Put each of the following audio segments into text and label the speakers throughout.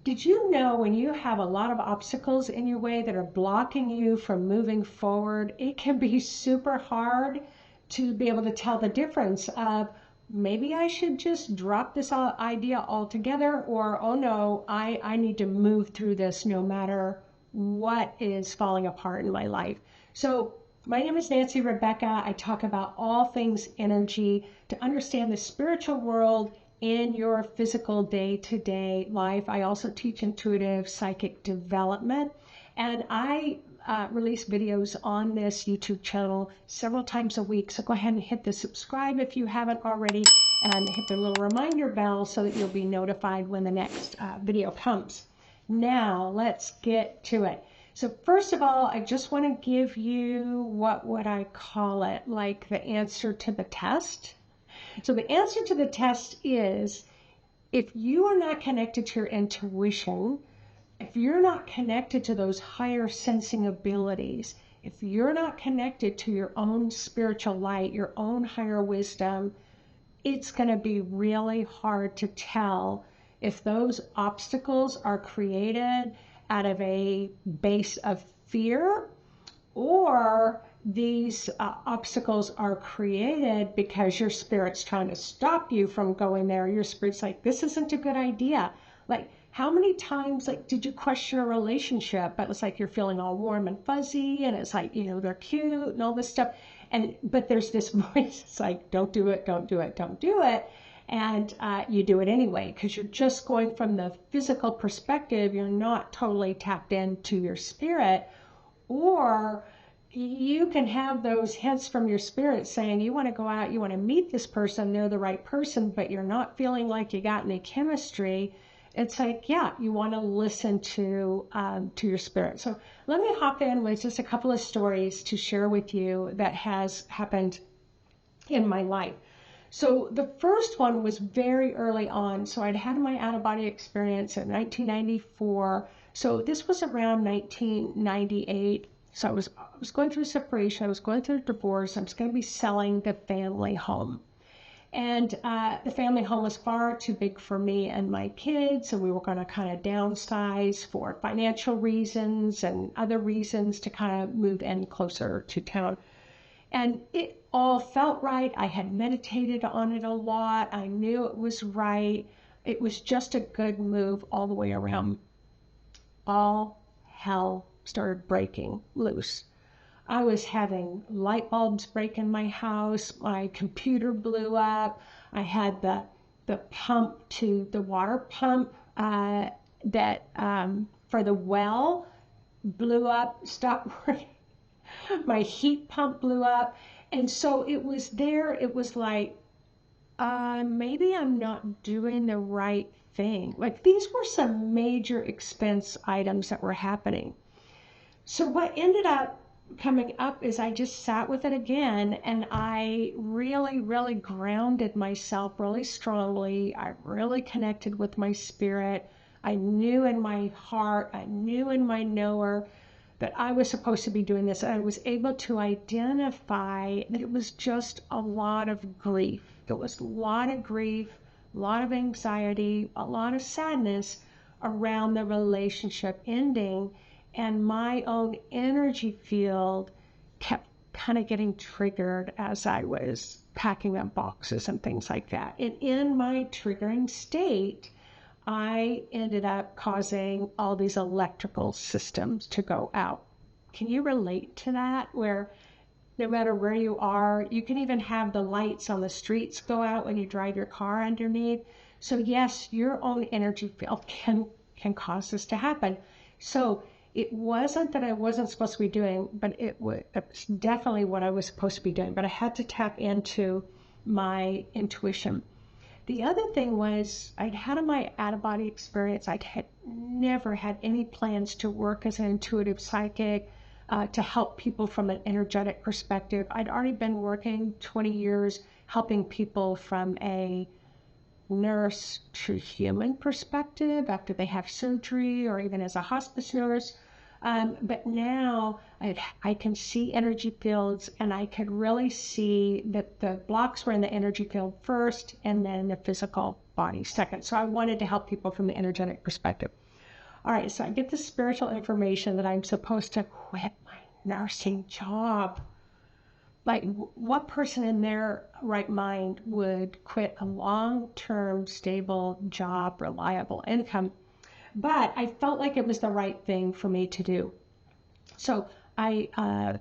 Speaker 1: Did you know when you have a lot of obstacles in your way that are blocking you from moving forward, it can be super hard to be able to tell the difference of maybe I should just drop this idea altogether, or oh no, I need to move through this no matter what is falling apart in my life. So my name is Nancy Rebecca. I talk about all things energy to understand the spiritual world in your physical day-to-day life. I also teach intuitive psychic development, and I release videos on this YouTube channel several times a week. So go ahead and hit the subscribe if you haven't already, and hit the little reminder bell so that you'll be notified when the next video comes. Now let's get to it. So first of all, I just want to give you, what would I call it, like the answer to the test. So the answer to the test is, if you are not connected to your intuition, if you're not connected to those higher sensing abilities, if you're not connected to your own spiritual light, your own higher wisdom, it's going to be really hard to tell if those obstacles are created out of a base of fear, or these obstacles are created because your spirit's trying to stop you from going there. Your spirit's like, this isn't a good idea. Like, how many times, like, did you question a relationship, but it's like you're feeling all warm and fuzzy, and it's like, you know, they're cute and all this stuff, but there's this voice, it's like, don't do it, don't do it, don't do it. And you do it anyway, because you're just going from the physical perspective. You're not totally tapped into your spirit. Or you can have those hints from your spirit saying you want to go out, you want to meet this person, they're the right person, but you're not feeling like you got any chemistry. It's like, yeah, you want to listen to your spirit. So let me hop in with just a couple of stories to share with you that has happened in my life. So the first one was very early on. So I'd had my out-of-body experience in 1994. So this was around 1998. So I was going through separation. I was going through a divorce. I was going to be selling the family home. And the family home was far too big for me and my kids. So we were going to kind of downsize for financial reasons and other reasons to kind of move in closer to town. And it all felt right. I had meditated on it a lot. I knew it was right. It was just a good move all the way around. All hell started breaking loose. I was having light bulbs break in my house. My computer blew up. I had the water pump that for the well blew up, stopped working. My heat pump blew up. And so it was there. It was like, maybe I'm not doing the right thing. Like, these were some major expense items that were happening. So what ended up coming up is I just sat with it again, and I really, really grounded myself really strongly. I really connected with my spirit. I knew in my heart, I knew in my knower that I was supposed to be doing this. And I was able to identify that it was just a lot of grief. It was a lot of grief, a lot of anxiety, a lot of sadness around the relationship ending. And my own energy field kept kind of getting triggered as I was packing up boxes and things like that. And in my triggering state, I ended up causing all these electrical systems to go out. Can you relate to that? Where no matter where you are, you can even have the lights on the streets go out when you drive your car underneath. So yes, your own energy field can cause this to happen. So it wasn't that I wasn't supposed to be doing, but it was definitely what I was supposed to be doing. But I had to tap into my intuition. The other thing was, I'd had my out-of-body experience. I had never had any plans to work as an intuitive psychic, to help people from an energetic perspective. I'd already been working 20 years helping people from a nurse to human perspective after they have surgery, or even as a hospice nurse. But now I can see energy fields, and I could really see that the blocks were in the energy field first and then the physical body second. So I wanted to help people from the energetic perspective. All right, so I get the spiritual information that I'm supposed to quit my nursing job. Like, what person in their right mind would quit a long-term, stable job, reliable income? But I felt like it was the right thing for me to do. So I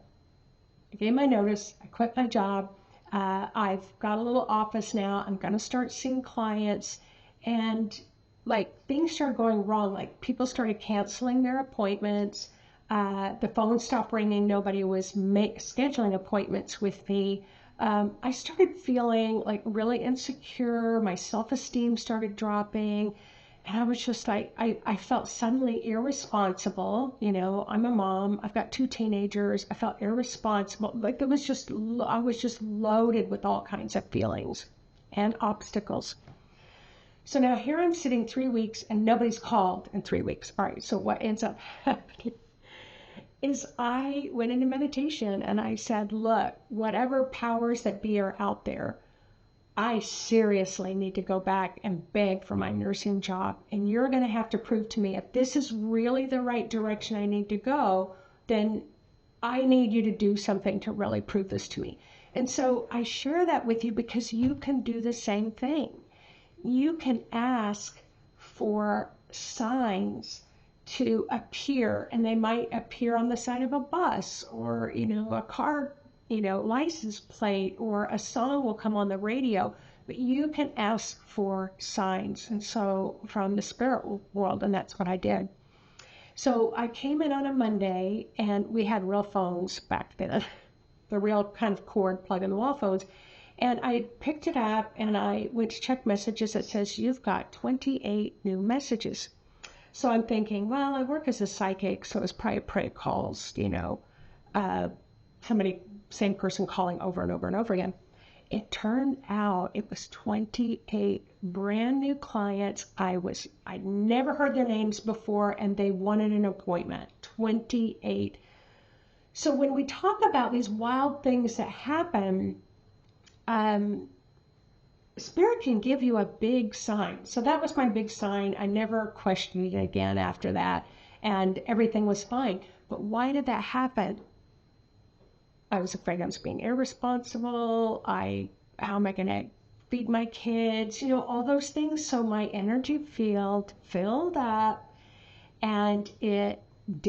Speaker 1: gave my notice. I quit my job. I've got a little office now. I'm going to start seeing clients. And like things started going wrong. Like people started canceling their appointments. The phone stopped ringing. Nobody was scheduling appointments with me. I started feeling like really insecure. My self-esteem started dropping. And I was just like, I felt suddenly irresponsible. You know, I'm a mom. I've got 2 teenagers. I felt irresponsible. Like it was just, I was just loaded with all kinds of feelings and obstacles. So now here I'm sitting 3 weeks and nobody's called in 3 weeks. All right, so what ends up happening is I went into meditation and I said, look, whatever powers that be are out there, I seriously need to go back and beg for my nursing job. And you're going to have to prove to me if this is really the right direction I need to go, then I need you to do something to really prove this to me. And so I share that with you because you can do the same thing. You can ask for signs to appear, and they might appear on the side of a bus or, you know, a car, you know, license plate, or a song will come on the radio, but you can ask for signs. And so from the spirit world, and that's what I did. So I came in on a Monday and we had real phones back then, the real kind of cord plug in the wall phones. And I picked it up and I went to check messages. It says, you've got 28 new messages. So I'm thinking, well, I work as a psychic, so it's probably prank calls, you know, somebody, same person calling over and over and over again. It turned out it was 28 brand new clients. I'd never heard their names before, and they wanted an appointment. 28. So when we talk about these wild things that happen, Spirit can give you a big sign. So that was my big sign. I never questioned it again after that, and everything was fine. But why did that happen? I was afraid I was being irresponsible. How am I going to feed my kids? You know, all those things. So my energy field filled up, and it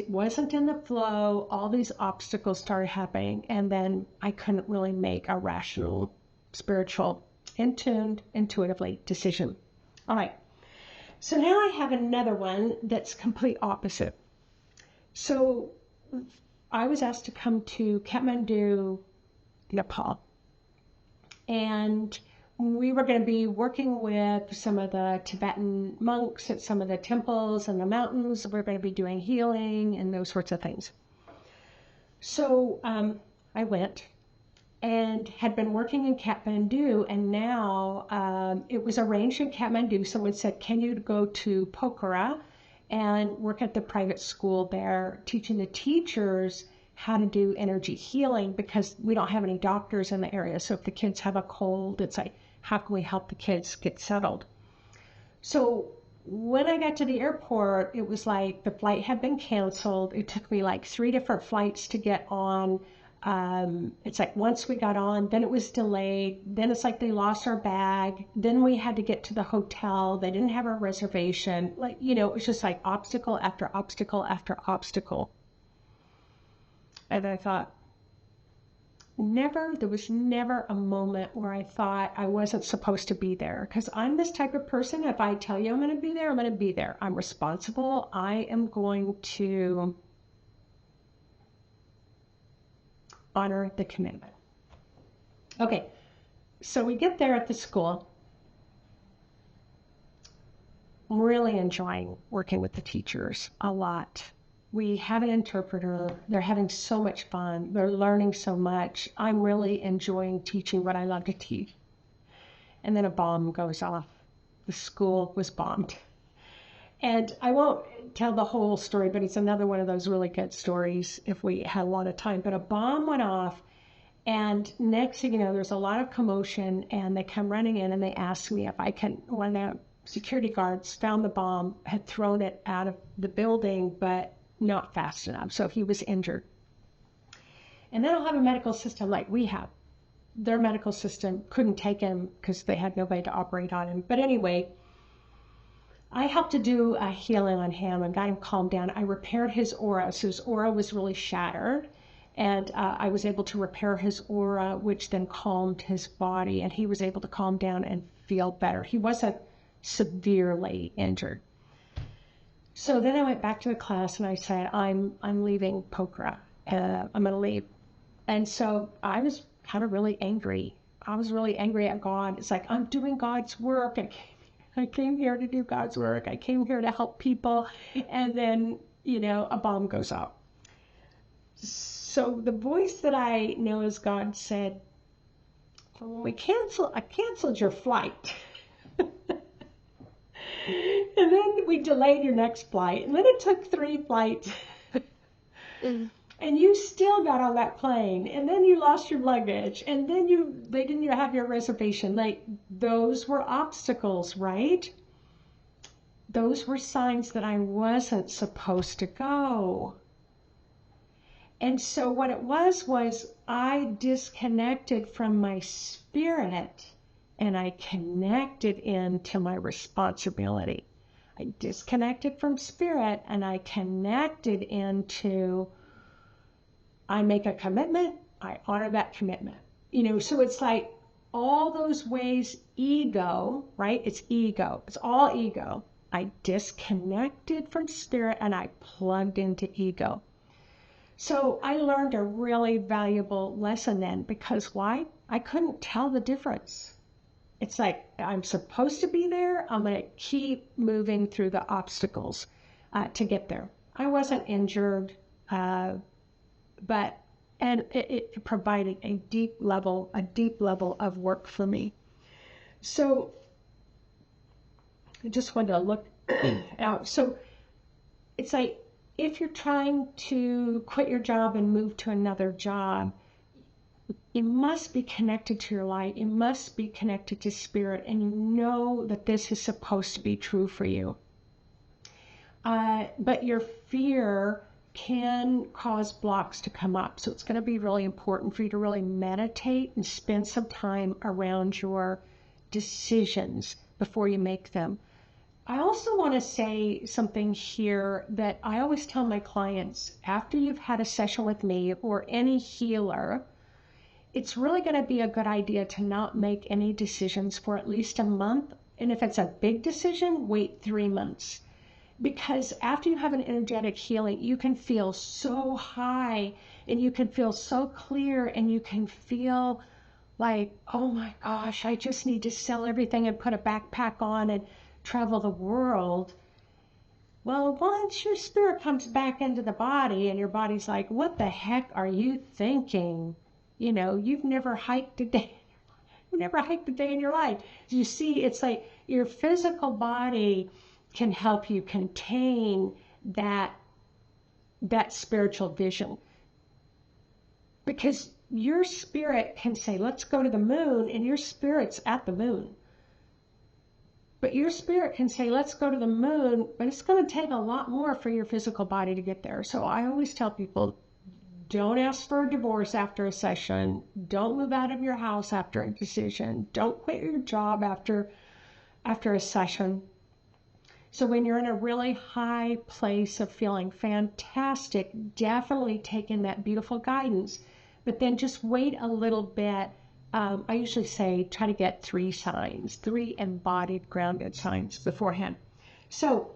Speaker 1: wasn't in the flow. All these obstacles started happening, and then I couldn't really make a rational, spiritual, in-tuned, intuitively decision. All right. So now I have another one that's complete opposite. So I was asked to come to Kathmandu, Nepal. And we were going to be working with some of the Tibetan monks at some of the temples and the mountains. We're going to be doing healing and those sorts of things. So I went and had been working in Kathmandu, and now it was arranged in Kathmandu. Someone said, can you go to Pokhara and work at the private school there, teaching the teachers how to do energy healing, because we don't have any doctors in the area. So if the kids have a cold, it's like, how can we help the kids get settled? So when I got to the airport, it was like the flight had been canceled. It took me like 3 different flights to get on. It's like once we got on, then it was delayed. Then it's like they lost our bag. Then we had to get to the hotel. They didn't have our reservation. Like, you know, it was just like obstacle after obstacle after obstacle. And I thought, there was never a moment where I thought I wasn't supposed to be there. Because I'm this type of person, if I tell you I'm going to be there, I'm going to be there. I'm responsible. I am going to honor the commitment. Okay, so we get there at the school. I'm really enjoying working with the teachers a lot. We have an interpreter. They're having so much fun. They're learning so much. I'm really enjoying teaching what I love to teach. And then a bomb goes off. The school was bombed. And I won't tell the whole story, but it's another one of those really good stories if we had a lot of time. But a bomb went off, and next thing you know, there's a lot of commotion, and they come running in and they ask me if I can want to security guards found the bomb, had thrown it out of the building, but not fast enough. So he was injured. And they don't have a medical system like we have. Their medical system couldn't take him because they had nobody to operate on him. But anyway, I helped to do a healing on him and got him calmed down. I repaired his aura. So his aura was really shattered. And I was able to repair his aura, which then calmed his body. And he was able to calm down and feel better. He wasn't severely injured. So then I went back to the class and I said, I'm leaving Pokhara. I'm going to leave. And so I was kind of really angry. I was really angry at God. It's like, I'm doing God's work. I came here to do God's work. I came here to help people. And then, a bomb goes off. So the voice that I know as God said, well, I canceled your flight. And then we delayed your next flight. And then it took 3 flights. And you still got on that plane. And then you lost your luggage. And then they didn't have your reservation. Like, those were obstacles, right? Those were signs that I wasn't supposed to go. And so what it was I disconnected from my spirit and I connected into my responsibility. I disconnected from spirit and I connected into, I make a commitment, I honor that commitment. So it's like all those ways, ego, right? It's ego. It's all ego. I disconnected from spirit and I plugged into ego. So I learned a really valuable lesson then, because why? I couldn't tell the difference. It's like, I'm supposed to be there. I'm going to keep moving through the obstacles to get there. I wasn't injured, and it provided a deep level of work for me. So I just wanted to look out. So it's like, if you're trying to quit your job and move to another job, you must be connected to your light. You must be connected to spirit, and you know that this is supposed to be true for you. But your fear can cause blocks to come up. So it's going to be really important for you to really meditate and spend some time around your decisions before you make them. I also want to say something here that I always tell my clients after you've had a session with me or any healer. It's really going to be a good idea to not make any decisions for at least a month. And if it's a big decision, wait 3 months. Because after you have an energetic healing, you can feel so high and you can feel so clear and you can feel like, oh my gosh, I just need to sell everything and put a backpack on and travel the world. Well, once your spirit comes back into the body and your body's like, what the heck are you thinking? You've never hiked a day. You've never hiked a day in your life. You see, it's like your physical body can help you contain that spiritual vision. Because your spirit can say, let's go to the moon, and your spirit's at the moon. But your spirit can say, let's go to the moon, but it's going to take a lot more for your physical body to get there. So I always tell people, don't ask for a divorce after a session. Don't move out of your house after a decision. Don't quit your job after a session. So when you're in a really high place of feeling fantastic, definitely take in that beautiful guidance. But then just wait a little bit. I usually say try to get 3 signs, 3 embodied, grounded signs beforehand. So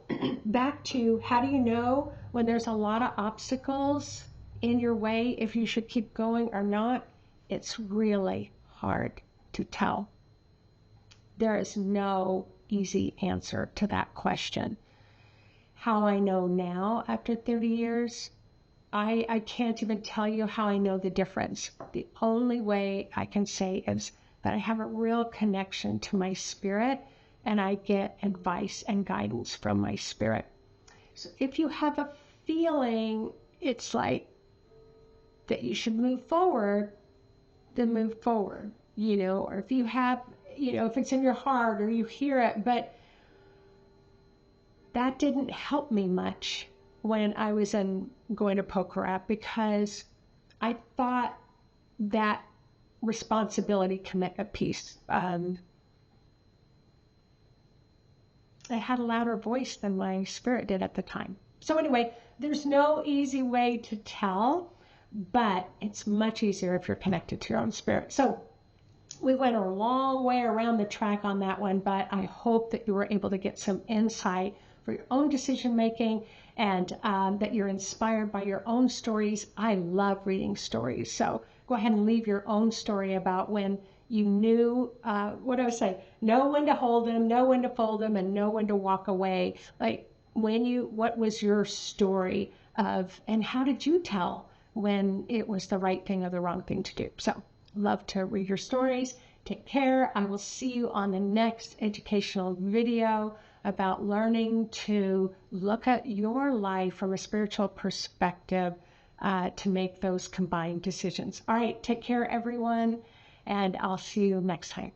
Speaker 1: back to, how do you know when there's a lot of obstacles in your way, if you should keep going or not? It's really hard to tell. There is no easy answer to that question. How I know now after 30 years, I can't even tell you how I know the difference. The only way I can say is that I have a real connection to my spirit and I get advice and guidance from my spirit. So if you have a feeling it's like that you should move forward, then move forward, or if you have, if it's in your heart or you hear it, but that didn't help me much when I was going to poker app, because I thought that responsibility commitment piece, I had a louder voice than my spirit did at the time. So anyway, there's no easy way to tell, but it's much easier if you're connected to your own spirit. So we went a long way around the track on that one, but I hope that you were able to get some insight for your own decision making, and that you're inspired by your own stories. I love reading stories. So go ahead and leave your own story about when you knew, what do I say? Know when to hold them, know when to fold them, and know when to walk away. Like what was your story of, and how did you tell when it was the right thing or the wrong thing to do? So love to read your stories. Take care. I will see you on the next educational video about learning to look at your life from a spiritual perspective, to make those combined decisions. All right, take care, everyone, and I'll see you next time.